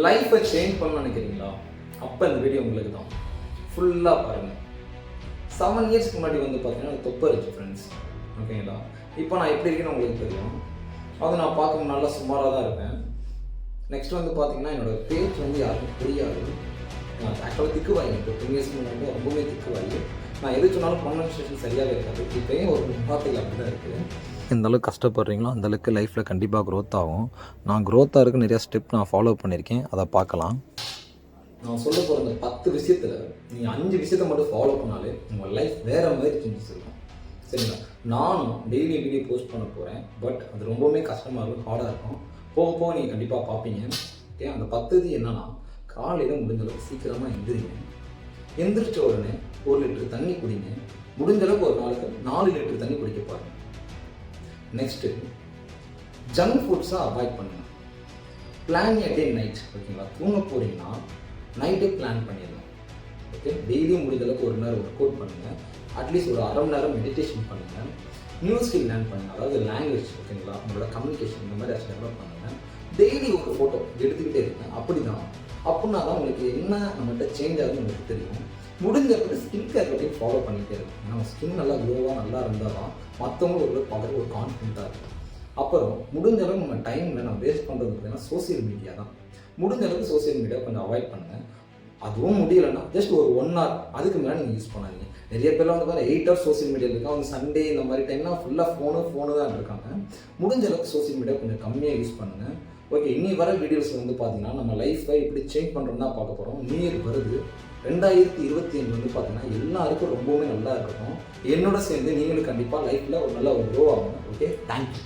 லைஃப்பை சேஞ்ச் பண்ணணும்னு நினைக்கிறீங்களா? அப்போ இந்த வீடியோ உங்களுக்கு தான். ஃபுல்லாக பாருங்கள். 7 இயர்ஸ்க்கு முன்னாடி வந்து பார்த்தீங்கன்னா தொப்பை இருந்துச்சு ஃப்ரெண்ட்ஸ். ஓகேங்களா? இப்போ நான் எப்படி இருக்கேன்னு உங்களுக்கு தெரியும். அது நான் பார்க்க நல்லா சுமாராக தான் இருப்பேன். நெக்ஸ்ட் வந்து பார்த்தீங்கன்னா என்னோடய பேச்சு வந்து யாருக்கும் புரியாது. நான் ஆக்சுவலாக திக்குவாங்க. இப்போ 10 இயர்ஸ்க்கு முன்னாடி ரொம்பவே திக்குவாங்க. நான் எது சொன்னாலும் ப்ரொனன்சியேஷன் சரியாக இருக்காது. இப்போயும் ஒரு வார்த்தைகள் அப்படி தான் இருக்குது. எந்த அளவுக்கு கஷ்டப்படுறீங்களோ அந்தளவுக்கு லைஃப்பில் கண்டிப்பாக க்ரோத் ஆகும். நான் க்ரோத் ஆகிறதுக்கு நிறையா ஸ்டெப் நான் ஃபாலோ பண்ணியிருக்கேன். அதை பார்க்கலாம். நான் சொல்ல போகிற அந்த 10 விஷயத்தில் நீங்கள் 5 விஷயத்தை மட்டும் ஃபாலோ பண்ணாலே உங்கள் லைஃப் வேறு மாதிரி சேஞ்சஸ் இருக்கும். சரிங்களா? நானும் டெய்லி வீடியோ போஸ்ட் பண்ண போகிறேன். பட் அது ரொம்பவுமே கஷ்டமாக இருக்கும், ஹார்டாக இருக்கும். போக போக நீங்கள் கண்டிப்பாக பார்ப்பீங்க. ஓகே, அந்த 10 என்னென்னா, காலையில் முடிஞ்சளவுக்கு சீக்கிரமாக எந்திரிங்க. எந்திரிச்ச உடனே 1 லிட்டர் தண்ணி குடிங்க. முடிஞ்சளவுக்கு ஒரு நாளுக்கு 4 லிட்டர் தண்ணி குடிக்க பாருங்க. நெக்ஸ்ட்டு, ஜங்க் ஃபுட்ஸை அவாய்ட் பண்ணுங்கள். பிளான் எ டே நைட். ஓகேங்களா? தூங்க போகிறீங்கன்னா நைட்டே பிளான் பண்ணிடலாம். ஓகே, டெய்லியும் முடிஞ்சளவுக்கு 1 நேரம் ஒர்க் அவுட் பண்ணுங்கள். அட்லீஸ்ட் ஒரு 1/2 மணி நேரம் மெடிடேஷன் பண்ணுங்கள். நியூ ஸ்கில் லேர்ன் பண்ணுங்கள். அதாவது லாங்குவேஜ், ஓகேங்களா, உங்களோட கம்யூனிகேஷன் இந்த மாதிரி டெவலப் பண்ணுங்கள். டெய்லி ஒரு ஃபோட்டோ எடுத்துக்கிட்டே இருங்க. அப்படின்னா தான் உங்களுக்கு என்ன நம்மகிட்ட சேஞ்ச் ஆகுதுன்னு உங்களுக்கு தெரியும். முடிஞ்சப்பட்டு ஸ்கின் கேர் ரொட்டீன் ஃபாலோ பண்ணிகிட்டே இருக்கும். நம்ம ஸ்கின் நல்லா க்ளோவாக நல்லா இருந்தால் தான் மற்றவங்களுக்கு பார்க்குறது ஒரு கான்ஃபிடென்ட்டாக இருக்கும். அப்புறம் முடிஞ்ச அளவுக்கு நம்ம டைமில் நம்ம வேஸ்ட் பண்ணுறது பார்த்தீங்கன்னா சோசியல் மீடியா தான். முடிஞ்ச அளவுக்கு சோசியல் மீடியா கொஞ்சம் அவாய்ட் பண்ணுங்கள். அதுவும் முடியலைன்னா ஜஸ்ட் ஒரு 1 hour, அதுக்கு மேலே நீங்கள் யூஸ் பண்ணாதீங்க. நிறைய பேர்லாம் வந்து 8 hours சோசியல் மீடியா இருக்காங்க. அவங்க சண்டே இந்த மாதிரி டைம்லாம் ஃபுல்லாக ஃபோனு தான் இருக்காங்க. முடிஞ்ச அளவுக்கு சோசியல் மீடியா கொஞ்சம் கம்மியாக யூஸ் பண்ணுங்கள். ஓகே, இனி வர வீடியோஸ் வந்து பார்த்தீங்கன்னா நம்ம லைஃப்பை எப்படி சேஞ்ச் பண்ணுறோம் தான் பார்க்க போகிறோம். நியூ இயர் வருது 2025 வந்து பார்த்தீங்கன்னா எல்லாருக்கும் ரொம்பவுமே நல்லா இருக்கட்டும். என்னோட சேர்ந்து நீங்களும் கண்டிப்பாக லைஃப்பில் ஒரு நல்ல ஒரு க்ரோ ஆகணும். Okay, thank you.